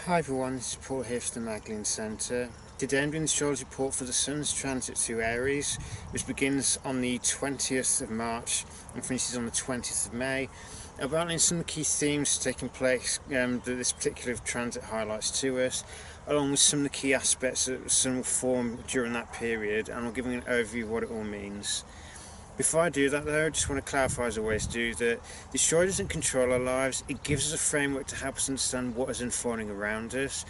Hi everyone, this is Paul here from the Magdalene Centre. Today I'm doing the astrology report for the Sun's transit through Aries, which begins on the 20th of March and finishes on the 20th of May. Outlining some of the key themes taking place that this particular transit highlights to us, along with some of the key aspects that the Sun will form during that period, and I'll give you an overview of what it all means. Before I do that though, I just want to clarify, as I always do, that the astrology doesn't control our lives. It gives us a framework to help us understand what is unfolding around us,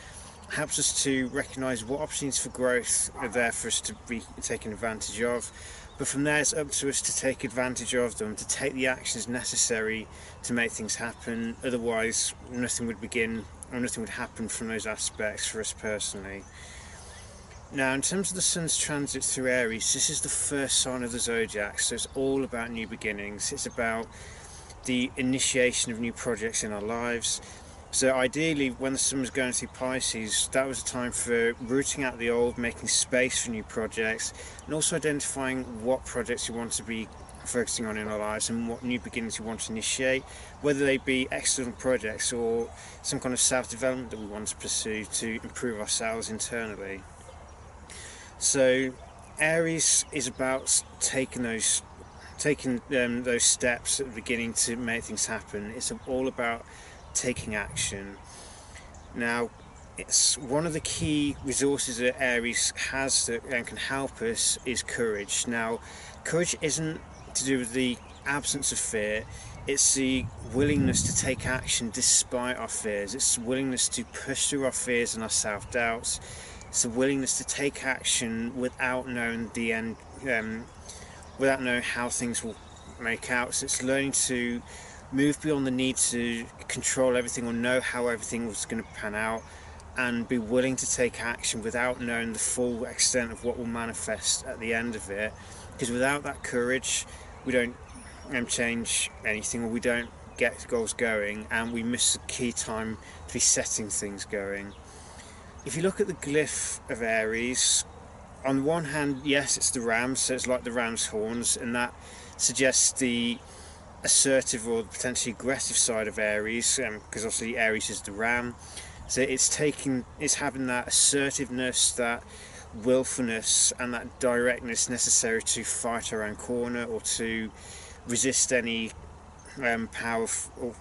helps us to recognise what opportunities for growth are there for us to be taking advantage of. But from there, it's up to us to take advantage of them, to take the actions necessary to make things happen. Otherwise, nothing would begin or nothing would happen from those aspects for us personally. Now, in terms of the Sun's transit through Aries, this is the first sign of the zodiac, so it's all about new beginnings. It's about the initiation of new projects in our lives. So ideally, when the Sun was going through Pisces, that was a time for rooting out the old, making space for new projects, and also identifying what projects you want to be focusing on in our lives and what new beginnings you want to initiate, whether they be external projects or some kind of self-development that we want to pursue to improve ourselves internally. So Aries is about taking those steps at the beginning to make things happen. It's all about taking action. Now, it's one of the key resources that Aries has that can help us is courage. Now, courage isn't to do with the absence of fear. It's the willingness to take action despite our fears. It's the willingness to push through our fears and our self-doubts. It's a willingness to take action without knowing the end, without knowing how things will make out. So it's learning to move beyond the need to control everything or know how everything was going to pan out, and be willing to take action without knowing the full extent of what will manifest at the end of it. Because without that courage, we don't change anything, or we don't get goals going, and we miss the key time to be setting things going. If you look at the glyph of Aries, on the one hand, yes, it's the ram, so it's like the ram's horns, and that suggests the assertive or potentially aggressive side of Aries, because obviously Aries is the ram. So it's having that assertiveness, that willfulness, and that directness necessary to fight our own corner or to resist any power or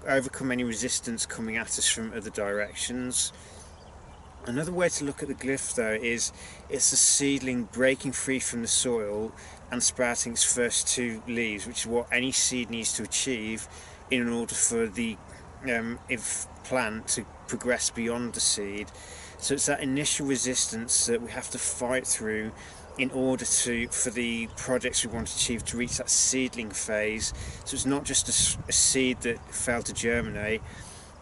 overcome any resistance coming at us from other directions. Another way to look at the glyph though is it's a seedling breaking free from the soil and sprouting its first two leaves, which is what any seed needs to achieve in order for the plant to progress beyond the seed. So it's that initial resistance that we have to fight through in order for the projects we want to achieve to reach that seedling phase. So it's not just a seed that failed to germinate,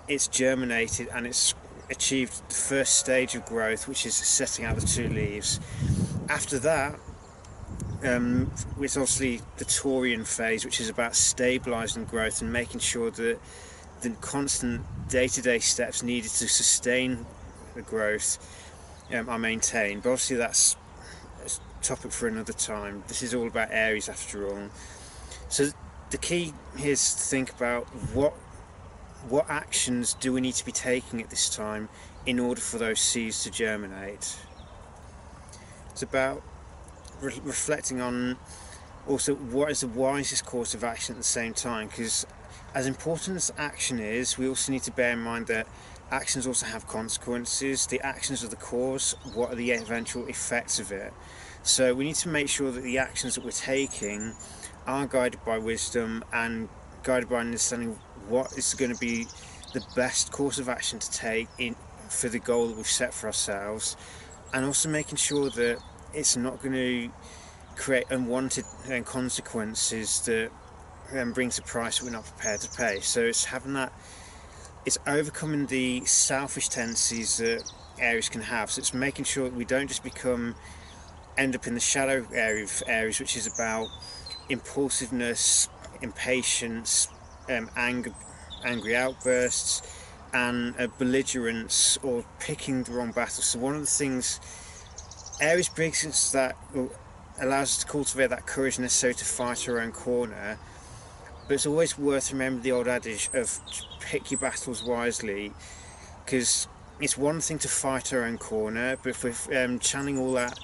it's germinated and it's achieved the first stage of growth, which is setting out the two leaves. After that, it's obviously the Taurian phase, which is about stabilising growth and making sure that the constant day-to-day steps needed to sustain the growth are maintained. But obviously that's a topic for another time. This is all about Aries after all. So the key here is to think about what actions do we need to be taking at this time in order for those seeds to germinate. It's about reflecting on also what is the wisest course of action at the same time, because as important as action is, we also need to bear in mind that actions also have consequences. The actions are the cause, what are the eventual effects of it? So we need to make sure that the actions that we're taking are guided by wisdom and guided by understanding what is going to be the best course of action to take for the goal that we've set for ourselves, and also making sure that it's not going to create unwanted consequences that brings a price that we're not prepared to pay. So it's overcoming the selfish tendencies that Aries can have. So it's making sure that we don't just end up in the shadow area of Aries, which is about impulsiveness, impatience, angry outbursts, and belligerence, or picking the wrong battle. So one of the things Aries brings is that allows us to cultivate that courage necessary to fight our own corner. But it's always worth remembering the old adage of pick your battles wisely. because it's one thing to fight our own corner, but if we're channeling all that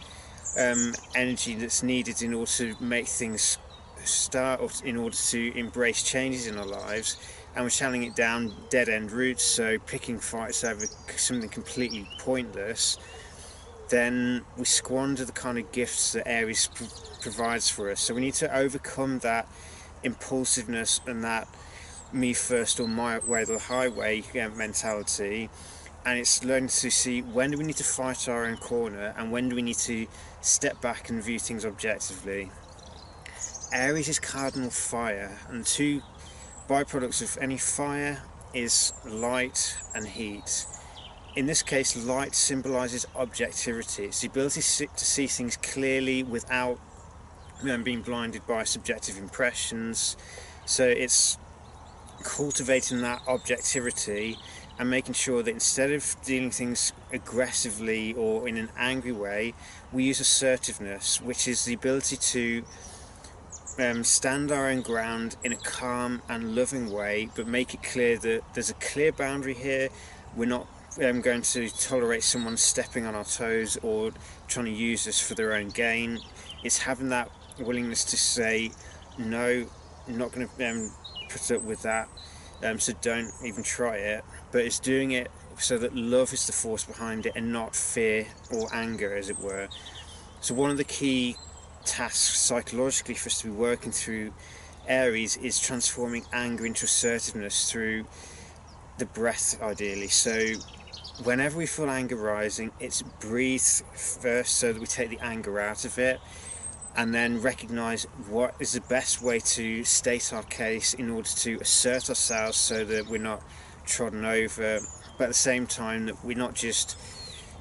energy that's needed in order to make things start, or in order to embrace changes in our lives, and we're channeling it down dead end routes, so picking fights over something completely pointless, then we squander the kind of gifts that Aries provides for us. So we need to overcome that impulsiveness and that me first or my way the highway mentality, and it's learning to see when do we need to fight our own corner and when do we need to step back and view things objectively. Aries is cardinal fire, and two byproducts of any fire is light and heat. In this case, light symbolises objectivity. It's the ability to see things clearly without being blinded by subjective impressions. So it's cultivating that objectivity and making sure that instead of dealing things aggressively or in an angry way, we use assertiveness, which is the ability to stand our own ground in a calm and loving way, but make it clear that there's a clear boundary here. We're not going to tolerate someone stepping on our toes or trying to use us for their own gain. It's having that willingness to say, no, I'm not going to put up with that, so don't even try it. But it's doing it so that love is the force behind it and not fear or anger, as it were. So one of the key tasks psychologically for us to be working through Aries is transforming anger into assertiveness through the breath, ideally. So whenever we feel anger rising, it's breathe first so that we take the anger out of it, and then recognise what is the best way to state our case in order to assert ourselves so that we're not trodden over, but at the same time that we're not just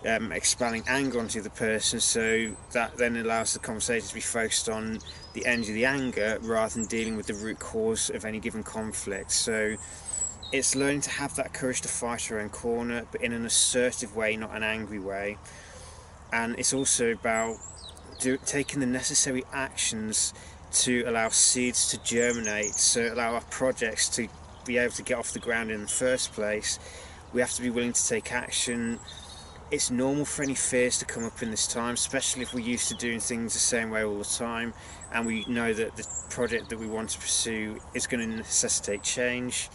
expelling anger onto the person, so that then allows the conversation to be focused on the end of the anger rather than dealing with the root cause of any given conflict. So it's learning to have that courage to fight our own corner, but in an assertive way, not an angry way. And it's also about taking the necessary actions to allow seeds to germinate, so allow our projects to be able to get off the ground in the first place. We have to be willing to take action. It's normal for any fears to come up in this time, especially if we're used to doing things the same way all the time, and we know that the project that we want to pursue is going to necessitate change.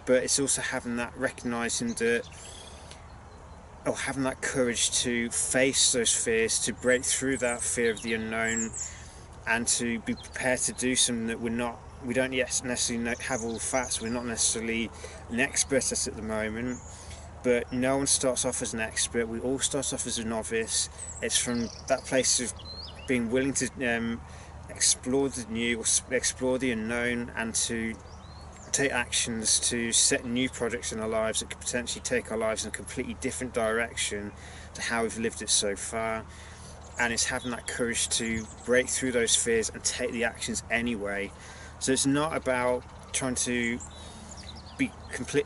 But it's also having that, recognising that, or having that courage to face those fears, to break through that fear of the unknown, and to be prepared to do something that we don't yet necessarily have all the facts, we're not necessarily an expert at the moment, but no one starts off as an expert, we all start off as a novice. It's from that place of being willing to explore the new, or explore the unknown, and to take actions to set new projects in our lives that could potentially take our lives in a completely different direction to how we've lived it so far. And it's having that courage to break through those fears and take the actions anyway. So it's not about trying to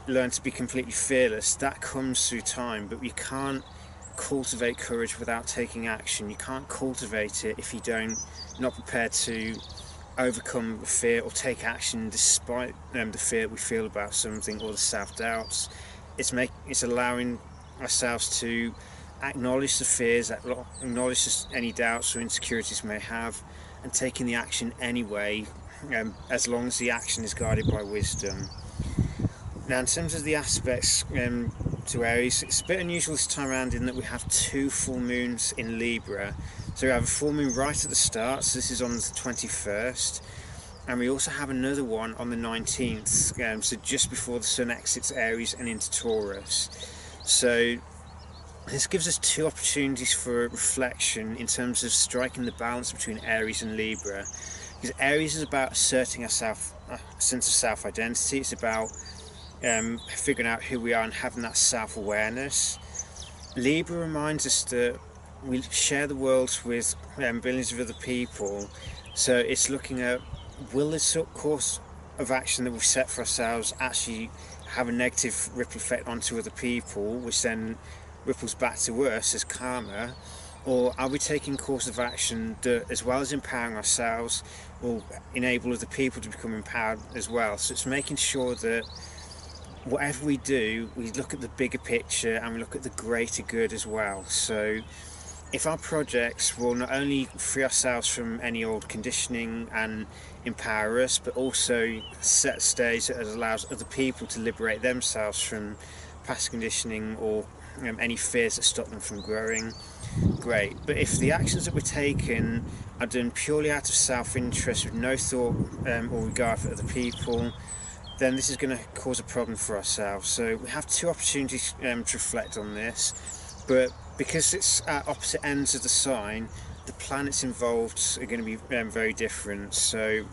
learn to be completely fearless. That comes through time, but you can't cultivate courage without taking action. You can't cultivate it if you not prepared to overcome the fear or take action despite the fear we feel about something, or the self-doubts. It's allowing ourselves to acknowledge the fears, acknowledge any doubts or insecurities we may have, and taking the action anyway, as long as the action is guided by wisdom. Now, in terms of the aspects to Aries, it's a bit unusual this time around in that we have two full moons in Libra. So we have a full moon right at the start, so this is on the 21st, and we also have another one on the 19th, so just before the Sun exits Aries and into Taurus. So this gives us two opportunities for reflection in terms of striking the balance between Aries and Libra. Because Aries is about asserting a sense of self-identity, it's about figuring out who we are and having that self-awareness. Libra reminds us that we share the world with billions of other people, so it's looking at, will this course of action that we've set for ourselves actually have a negative ripple effect onto other people, which then ripples back to us as karma, or are we taking a course of action that, as well as empowering ourselves, will enable other people to become empowered as well? So it's making sure that whatever we do, we look at the bigger picture and we look at the greater good as well. So if our projects will not only free ourselves from any old conditioning and empower us, but also set a stage that allows other people to liberate themselves from past conditioning or any fears that stop them from growing, great. But if the actions that we're taking are done purely out of self-interest with no thought or regard for other people, then this is going to cause a problem for ourselves. So we have two opportunities to reflect on this, but because it's at opposite ends of the sign, the planets involved are going to be very different. So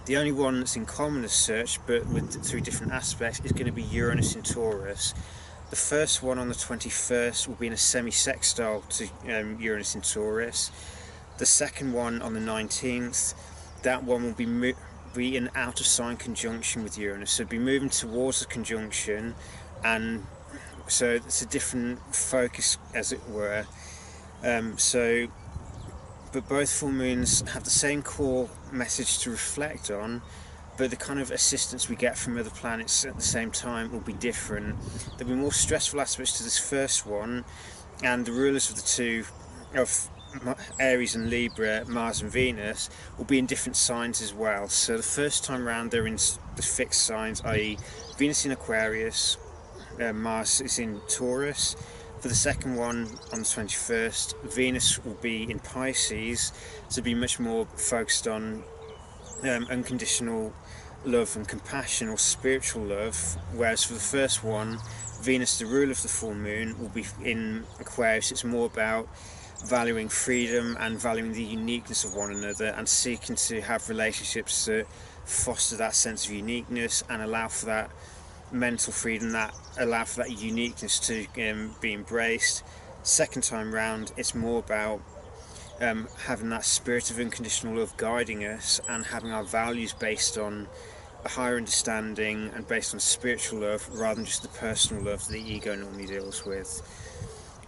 the only one that's in common as such, but through different aspects, is going to be Uranus in Taurus. The first one on the 21st will be in a semi-sextile to Uranus in Taurus. The second one on the 19th, that one will be an out of sign conjunction with Uranus, so it'll be moving towards the conjunction, and so it's a different focus, as it were. But both full moons have the same core message to reflect on, but the kind of assistance we get from other planets at the same time will be different. There'll be more stressful aspects to this first one, and the rulers of the two, of Aries and Libra, Mars and Venus, will be in different signs as well. So the first time round they're in the fixed signs, i.e. Venus in Aquarius, Mars is in Taurus. For the second one on the 21st, Venus will be in Pisces, so be much more focused on unconditional love and compassion, or spiritual love, whereas for the first one, Venus, the ruler of the full moon, will be in Aquarius. It's more about valuing freedom and valuing the uniqueness of one another, and seeking to have relationships that foster that sense of uniqueness and allow for that mental freedom, that allow for that uniqueness to be embraced. Second time round, it's more about having that spirit of unconditional love guiding us, and having our values based on a higher understanding and based on spiritual love rather than just the personal love that the ego normally deals with.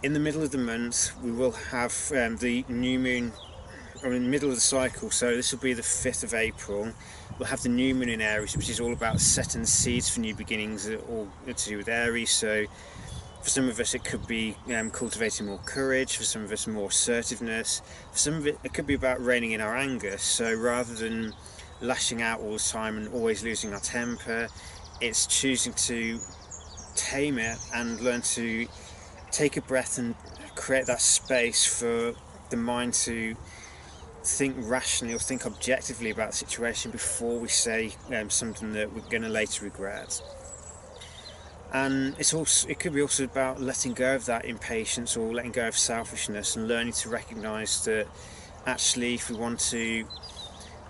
In the middle of the month, we will have the new moon, or in the middle of the cycle, so this will be the 5th of April. We'll have the new moon in Aries, which is all about setting the seeds for new beginnings, all to do with Aries. So for some of us it could be cultivating more courage, for some of us more assertiveness, for some of it could be about reining in our anger. So rather than lashing out all the time and always losing our temper, it's choosing to tame it and learn to take a breath and create that space for the mind to think rationally or think objectively about the situation before we say something that we're going to later regret. And it could be also about letting go of that impatience, or letting go of selfishness, and learning to recognise that actually, if we want to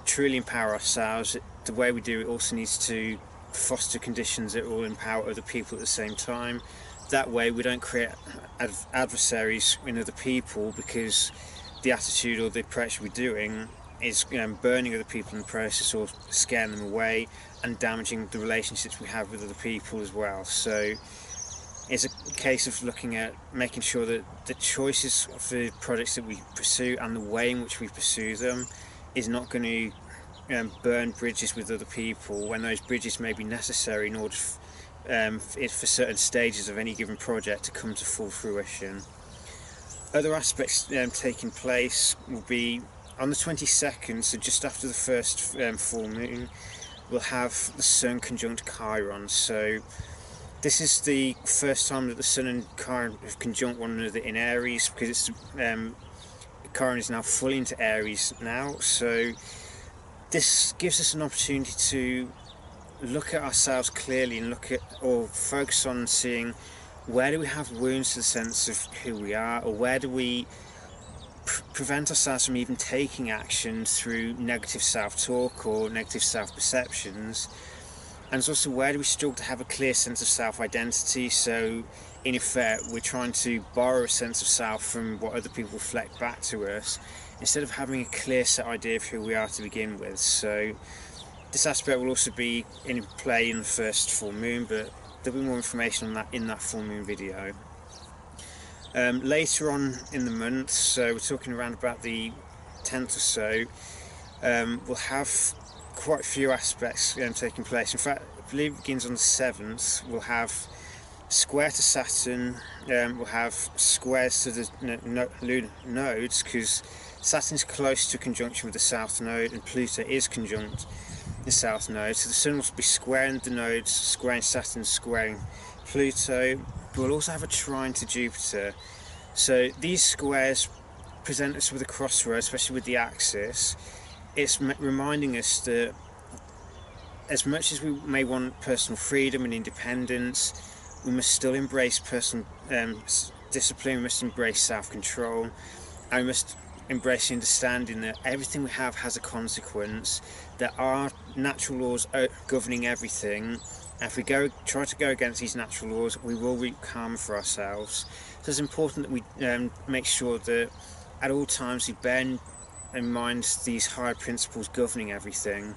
truly empower ourselves, the way we do it also needs to foster conditions that will empower other people at the same time. That way we don't create adversaries in other people, because the attitude or the approach we're doing is burning other people in the process, or scaring them away, and damaging the relationships we have with other people as well. So it's a case of looking at making sure that the choices for projects that we pursue and the way in which we pursue them is not going to burn bridges with other people, when those bridges may be necessary in order for certain stages of any given project to come to full fruition. Other aspects taking place will be on the 22nd, so just after the first full moon, we'll have the Sun conjunct Chiron. So this is the first time that the Sun and Chiron have conjunct one another in Aries, because it's Chiron is now fully into Aries now. So this gives us an opportunity to look at ourselves clearly and look at, or focus on seeing, where do we have wounds to the sense of who we are, or where do we prevent ourselves from even taking action through negative self-talk or negative self-perceptions. And it's also, where do we struggle to have a clear sense of self-identity. So in effect, we're trying to borrow a sense of self from what other people reflect back to us, instead of having a clear set idea of who we are to begin with. So this aspect will also be in play in the first full moon, but there'll be more information on that in that full moon video. Later on in the month, so we're talking around about the 10th or so, we'll have quite a few aspects taking place. In fact, believe it begins on the 7th, we'll have square to Saturn, we'll have squares to the lunar nodes, because Saturn's close to conjunction with the South Node and Pluto is conjunct the South Node, so the Sun will be squaring the nodes, squaring Saturn, squaring Pluto. But we'll also have a trine to Jupiter. So these squares present us with a crossroad, especially with the axis. It's reminding us that as much as we may want personal freedom and independence, we must still embrace personal discipline, we must embrace self-control, and we must embrace the understanding that everything we have has a consequence, that our natural laws are governing everything, and if we try to go against these natural laws, we will reap karma for ourselves. So it's important that we make sure that at all times we bear in mind these higher principles governing everything.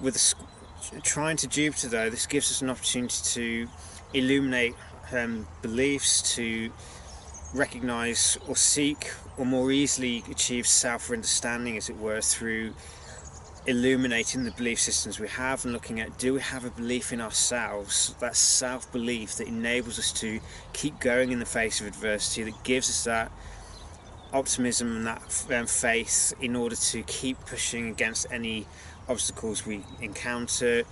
With the trine to Jupiter, though, this gives us an opportunity to illuminate beliefs, to recognise or seek or more easily achieve self-understanding, as it were, through illuminating the belief systems we have and looking at, do we have a belief in ourselves, that self-belief that enables us to keep going in the face of adversity, that gives us that optimism and that faith in order to keep pushing against any obstacles we encounter.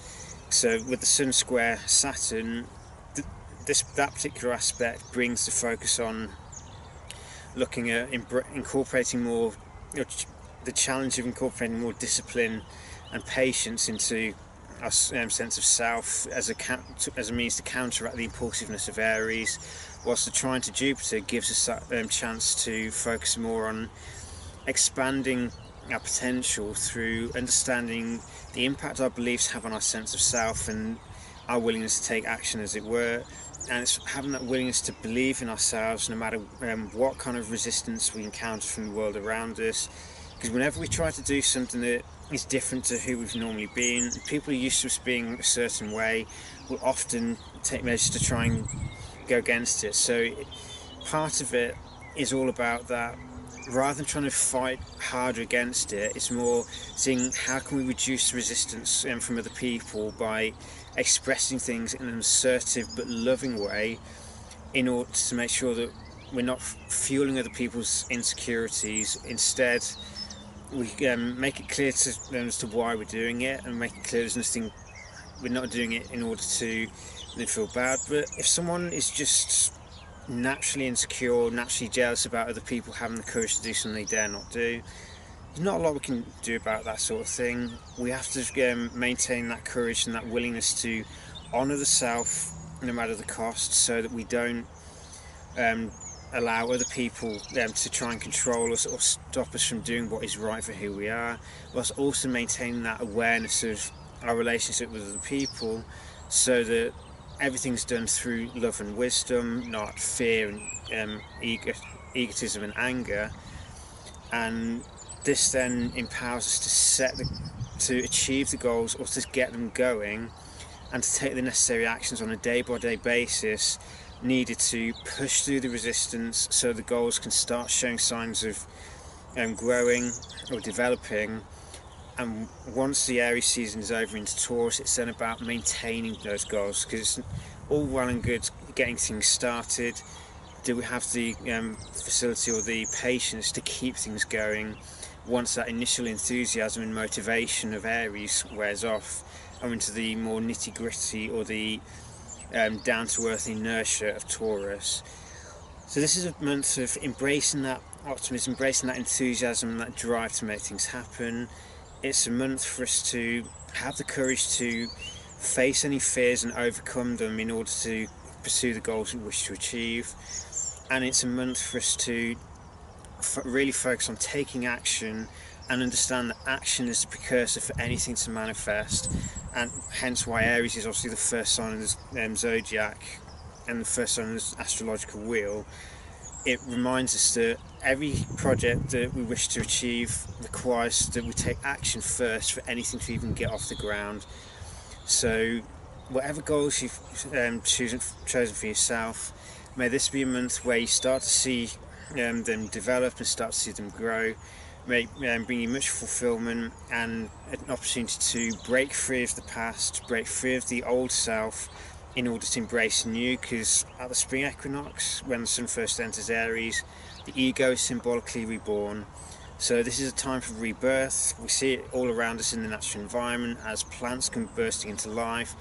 So with the Sun square Saturn, that particular aspect brings the focus on looking at incorporating more, the challenge of incorporating more discipline and patience into our sense of self as a means to counteract the impulsiveness of Aries, whilst the trine to Jupiter gives us that chance to focus more on expanding our potential through understanding the impact our beliefs have on our sense of self and our willingness to take action, as it were. And it's having that willingness to believe in ourselves no matter what kind of resistance we encounter from the world around us. Because whenever we try to do something that is different to who we've normally been, people who are used to us being a certain way will often take measures to try and go against it. So part of it is all about that. Rather than trying to fight harder against it, it's more seeing how can we reduce resistance from other people by expressing things in an assertive but loving way, in order to make sure that we're not fueling other people's insecurities. Instead, we make it clear to them as to why we're doing it, and make it clear there's nothing, we're not doing it in order to feel bad. But if someone is just naturally insecure, naturally jealous about other people having the courage to do something they dare not do, there's not a lot we can do about that sort of thing. We have to maintain that courage and that willingness to honour the self no matter the cost, so that we don't allow other people to try and control us or stop us from doing what is right for who we are, whilst also maintaining that awareness of our relationship with other people, so that everything's done through love and wisdom, not fear and egotism and anger. And this then empowers us to achieve the goals, or to get them going, and to take the necessary actions on a day-by-day basis needed to push through the resistance, so the goals can start showing signs of growing or developing. And once the Aries season is over into Taurus, it's then about maintaining those goals, because it's all well and good getting things started. Do we have the facility or the patience to keep things going once that initial enthusiasm and motivation of Aries wears off, and into the more nitty-gritty or the down-to-earth inertia of Taurus? So this is a month of embracing that optimism, embracing that enthusiasm and that drive to make things happen. It's a month for us to have the courage to face any fears and overcome them in order to pursue the goals we wish to achieve. And it's a month for us to really focus on taking action and understand that action is the precursor for anything to manifest, and hence why Aries is obviously the first sign of the zodiac and the first sign of the astrological wheel. It reminds us that every project that we wish to achieve requires that we take action first for anything to even get off the ground. So whatever goals you've chosen for yourself, may this be a month where you start to see them develop and start to see them grow. bring you much fulfillment and an opportunity to break free of the past, break free of the old self, in order to embrace new. Because at the spring equinox, when the sun first enters Aries, the ego is symbolically reborn. So this is a time for rebirth. We see it all around us in the natural environment as plants come bursting into life,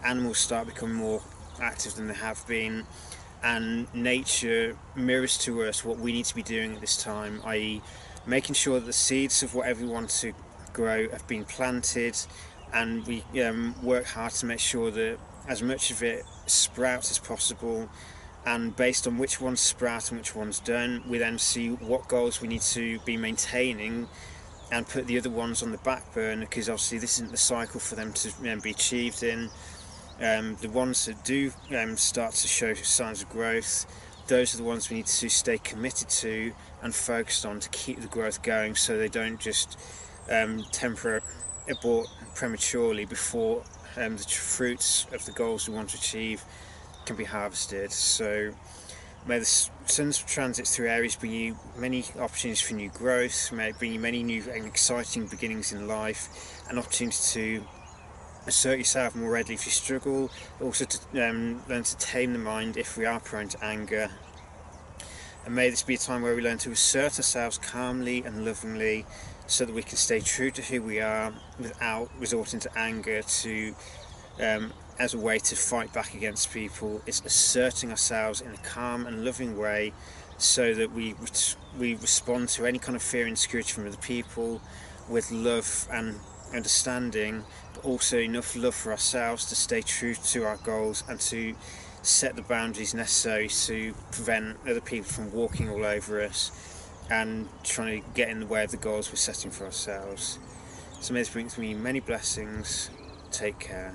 animals start becoming more active than they have been, and nature mirrors to us what we need to be doing at this time, i.e. making sure that the seeds of whatever we want to grow have been planted, and we work hard to make sure that as much of it sprouts as possible. And based on which ones sprout and which ones don't, we then see what goals we need to be maintaining and put the other ones on the back burner, because obviously this isn't the cycle for them to be achieved in. The ones that do start to show signs of growth, those are the ones we need to stay committed to and focused on to keep the growth going, so they don't just abort prematurely before the fruits of the goals we want to achieve can be harvested. So may the sun's transits through Aries bring you many opportunities for new growth, may it bring you many new and exciting beginnings in life, an opportunity to assert yourself more readily if you struggle, also to learn to tame the mind if we are prone to anger. And may this be a time where we learn to assert ourselves calmly and lovingly, so that we can stay true to who we are without resorting to anger to as a way to fight back against people. It's asserting ourselves in a calm and loving way, so that we respond to any kind of fear and insecurity from other people with love and understanding, but also enough love for ourselves to stay true to our goals and to set the boundaries necessary to prevent other people from walking all over us and trying to get in the way of the goals we're setting for ourselves. So may this bring me many blessings. Take care.